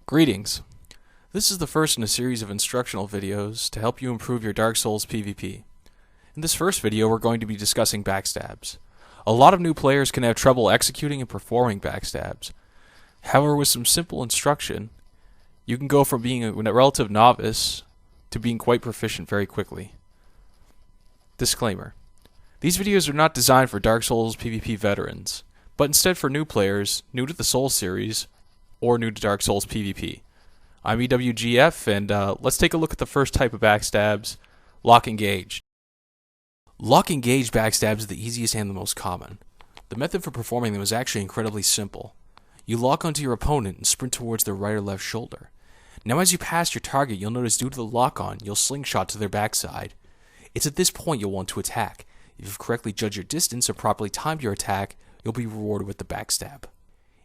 Greetings. This is the first in a series of instructional videos to help you improve your Dark Souls PvP. In this first video, we're going to be discussing backstabs. A lot of new players can have trouble executing and performing backstabs. However, with some simple instruction, you can go from being a relative novice to being quite proficient very quickly. Disclaimer. These videos are not designed for Dark Souls PvP veterans, but instead for new players, new to the Souls series, or new to Dark Souls PvP. I'm EWGF, and let's take a look at the first type of backstabs, Lock Engage. Lock Engage backstabs is the easiest and the most common. The method for performing them is actually incredibly simple. You lock onto your opponent and sprint towards their right or left shoulder. Now as you pass your target, you'll notice due to the lock-on, you'll slingshot to their backside. It's at this point you'll want to attack. If you've correctly judged your distance or properly timed your attack, you'll be rewarded with the backstab.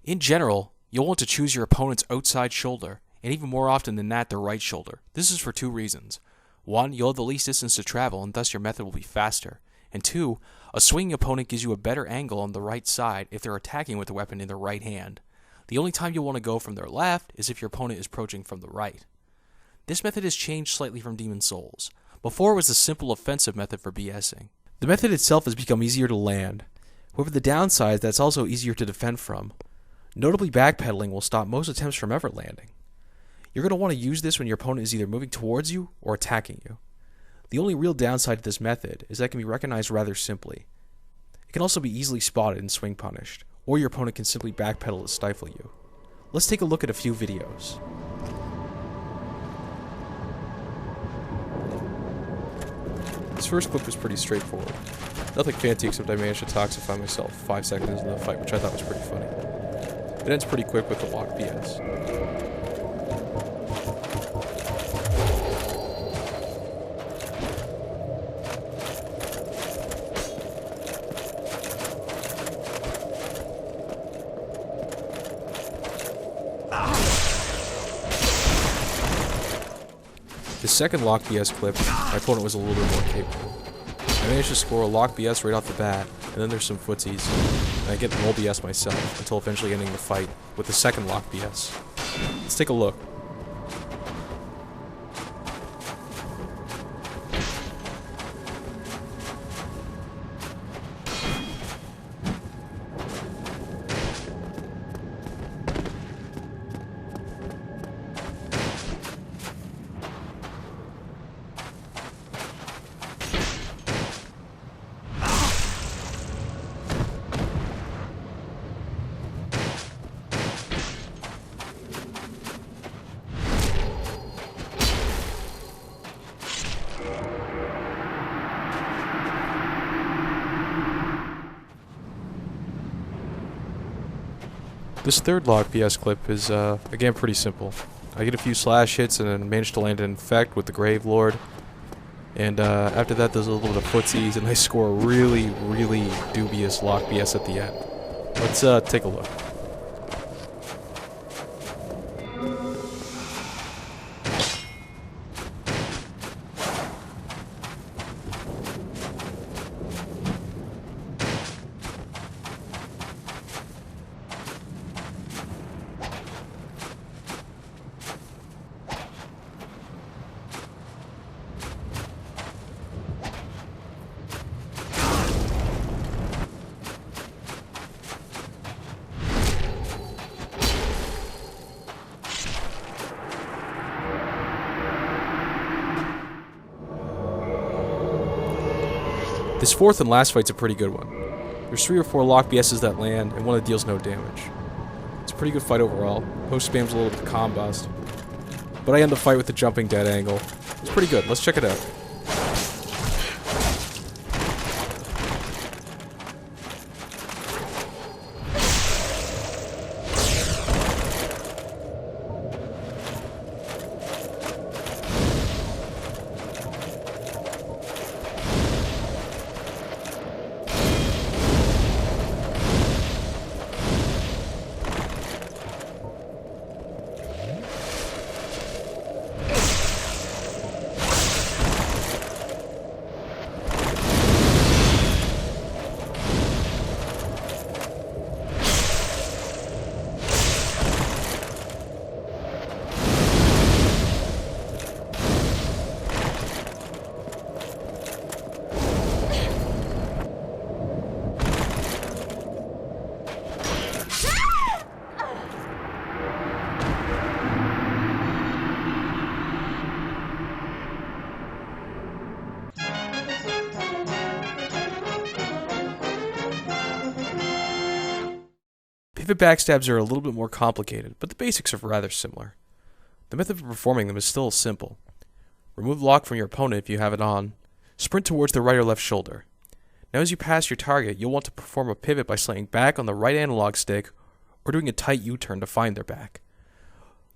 In general, you'll want to choose your opponent's outside shoulder, and even more often than that, their right shoulder. This is for two reasons. One, you'll have the least distance to travel, and thus your method will be faster. And two, a swinging opponent gives you a better angle on the right side if they're attacking with the weapon in their right hand. The only time you'll want to go from their left is if your opponent is approaching from the right. This method has changed slightly from Demon Souls. Before it was a simple offensive method for BSing. The method itself has become easier to land. However, the downside is that it's also easier to defend from. Notably, backpedaling will stop most attempts from ever landing. You're going to want to use this when your opponent is either moving towards you or attacking you. The only real downside to this method is that it can be recognized rather simply. It can also be easily spotted and swing punished, or your opponent can simply backpedal to stifle you. Let's take a look at a few videos. This first clip was pretty straightforward. Nothing fancy except I managed to toxify myself 5 seconds into the fight, which I thought was pretty funny. It ends pretty quick with the lock BS. The second lock BS clip, my opponent was a little bit more capable. I managed to score a lock BS right off the bat, and then there's some footsies, and I get roll BS myself, until eventually ending the fight with the second lock BS. Let's take a look. This third lock BS clip is, again, pretty simple. I get a few slash hits and then manage to land an infect with the Grave Lord. And after that, there's a little bit of footsies, and I score a really, really dubious lock BS at the end. Let's take a look. This fourth and last fight's a pretty good one. There's 3 or 4 lock BSs that land, and one that deals no damage. It's a pretty good fight overall. Host spams a little bit of comm bust, but I end the fight with the jumping dead angle. It's pretty good. Let's check it out. Pivot backstabs are a little bit more complicated, but the basics are rather similar. The method of performing them is still simple. Remove lock from your opponent if you have it on. Sprint towards the right or left shoulder. Now as you pass your target, you'll want to perform a pivot by slaying back on the right analog stick or doing a tight U-turn to find their back.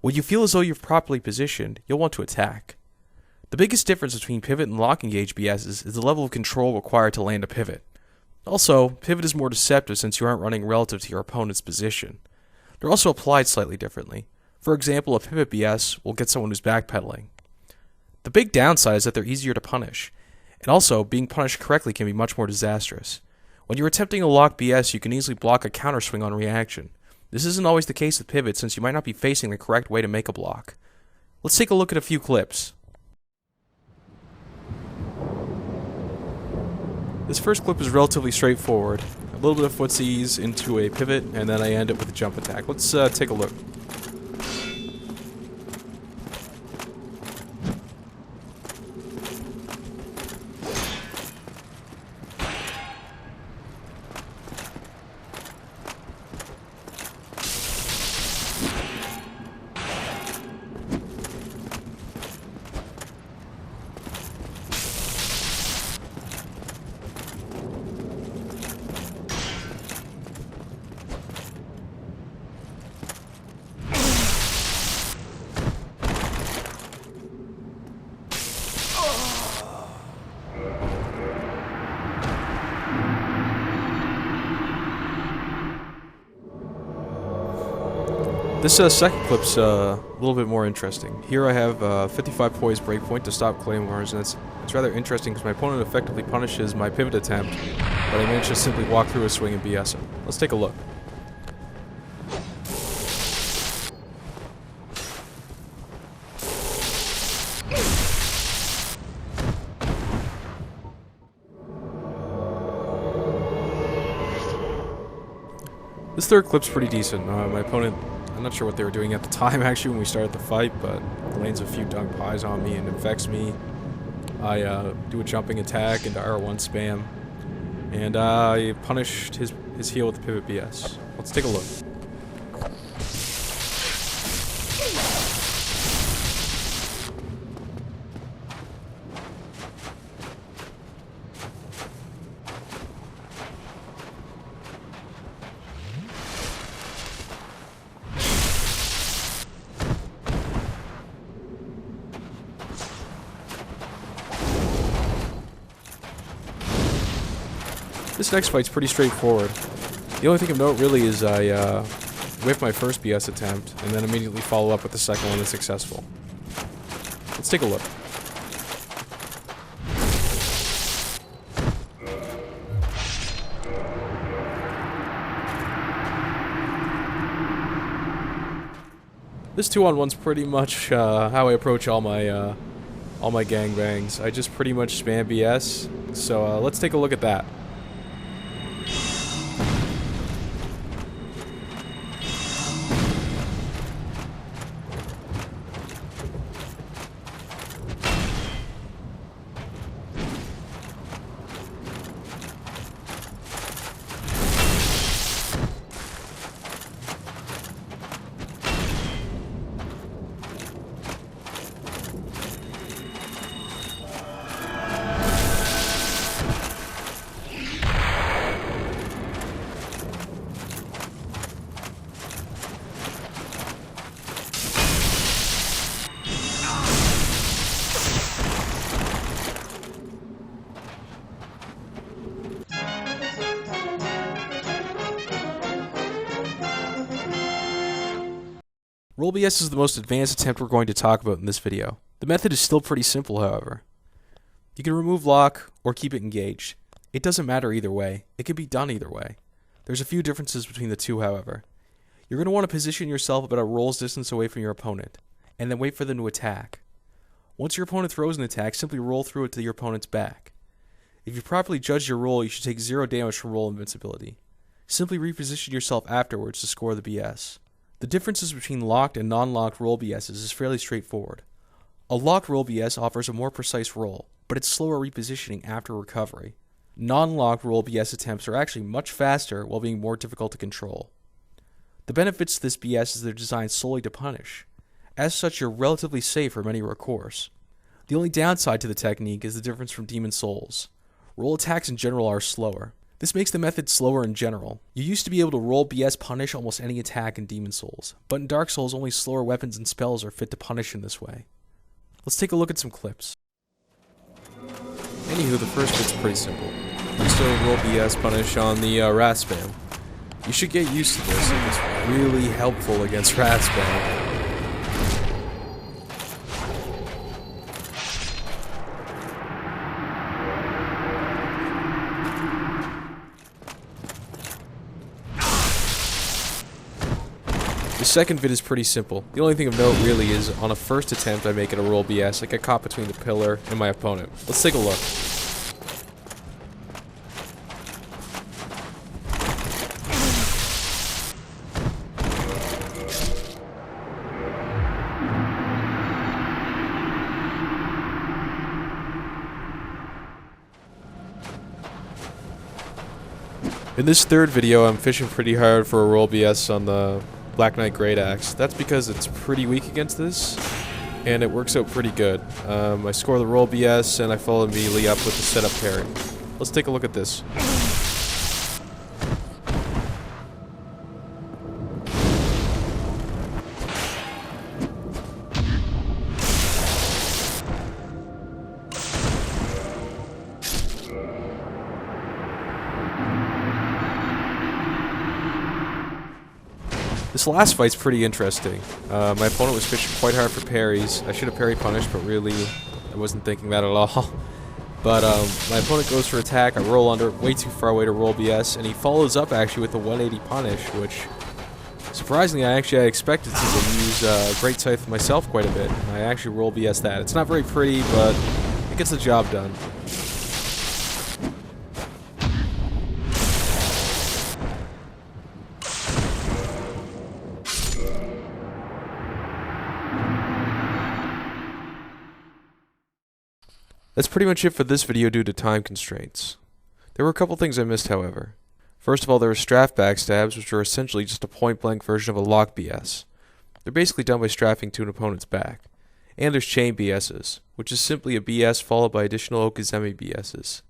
When you feel as though you're properly positioned, you'll want to attack. The biggest difference between pivot and lock engage BSs is the level of control required to land a pivot. Also, pivot is more deceptive since you aren't running relative to your opponent's position. They're also applied slightly differently. For example, a pivot BS will get someone who's backpedaling. The big downside is that they're easier to punish, and also, being punished correctly can be much more disastrous. When you're attempting a lock BS, you can easily block a counter swing on reaction. This isn't always the case with pivot since you might not be facing the correct way to make a block. Let's take a look at a few clips. This first clip is relatively straightforward. A little bit of footsies into a pivot, and then I end it with a jump attack. Let's take a look. This second clip's a little bit more interesting. Here I have 55 poise breakpoint to stop claymores, and it's rather interesting because my opponent effectively punishes my pivot attempt, but I managed to simply walk through a swing and BS him. Let's take a look. This third clip's pretty decent. My opponent, I'm not sure what they were doing at the time actually when we started the fight, but lands a few dunk pies on me and infects me. I do a jumping attack into R1 spam, and I punished his heel with the pivot BS. Let's take a look. This next fight's pretty straightforward. The only thing of note really is I whiff my first BS attempt and then immediately follow up with the second one that's successful. Let's take a look. This 2-on-1's pretty much how I approach all my gangbangs. I just pretty much spam BS. So let's take a look at that. Roll BS is the most advanced attempt we're going to talk about in this video. The method is still pretty simple, however. You can remove lock or keep it engaged. It doesn't matter either way. It can be done either way. There's a few differences between the two, however. You're going to want to position yourself about a roll's distance away from your opponent, and then wait for them to attack. Once your opponent throws an attack, simply roll through it to your opponent's back. If you properly judge your roll, you should take 0 damage from roll invincibility. Simply reposition yourself afterwards to score the BS. The differences between locked and non-locked roll BSs is fairly straightforward. A locked roll BS offers a more precise roll, but it's slower repositioning after recovery. Non-locked roll BS attempts are actually much faster while being more difficult to control. The benefits to this BS is they're designed solely to punish. As such, you're relatively safe from any recourse. The only downside to the technique is the difference from Demon Souls. Roll attacks in general are slower. This makes the method slower in general. You used to be able to roll BS punish almost any attack in Demon Souls, but in Dark Souls only slower weapons and spells are fit to punish in this way. Let's take a look at some clips. Anywho, the first bit's pretty simple. You still roll BS punish on the rat spam. You should get used to this, and it's really helpful against rat spam. The second vid is pretty simple. The only thing of note really is on a first attempt I make it a roll BS. I get caught between the pillar and my opponent. Let's take a look. In this third video, I'm fishing pretty hard for a roll BS on the Black Knight Great Axe. That's because it's pretty weak against this, and it works out pretty good. I score the roll BS, and I follow immediately up with the setup parry. Let's take a look at this. This last fight's pretty interesting. My opponent was fishing quite hard for parries. I should have parry punished, but really, I wasn't thinking that at all. But my opponent goes for attack, I roll under, way too far away to roll BS, and he follows up actually with a 180 punish, which, surprisingly, I expected to use Great Scythe myself quite a bit. I actually roll BS that. It's not very pretty, but it gets the job done. That's pretty much it for this video due to time constraints. There were a couple things I missed, however. First of all, there were strafe backstabs, which are essentially just a point-blank version of a lock BS. They're basically done by strafing to an opponent's back. And there's chain BSs, which is simply a BS followed by additional Okizeme BSs.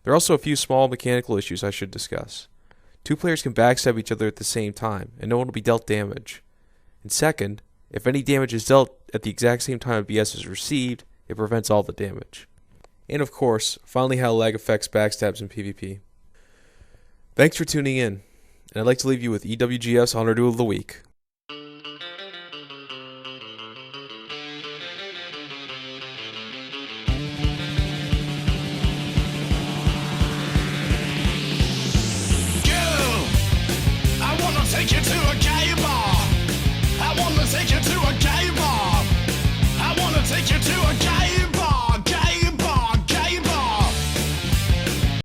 There are also a few small mechanical issues I should discuss. Two players can backstab each other at the same time, and no one will be dealt damage. And second, if any damage is dealt at the exact same time a BS is received, it prevents all the damage. And of course, finally how lag affects backstabs in PvP. Thanks for tuning in, and I'd like to leave you with EWGF's Honor Duel of the Week.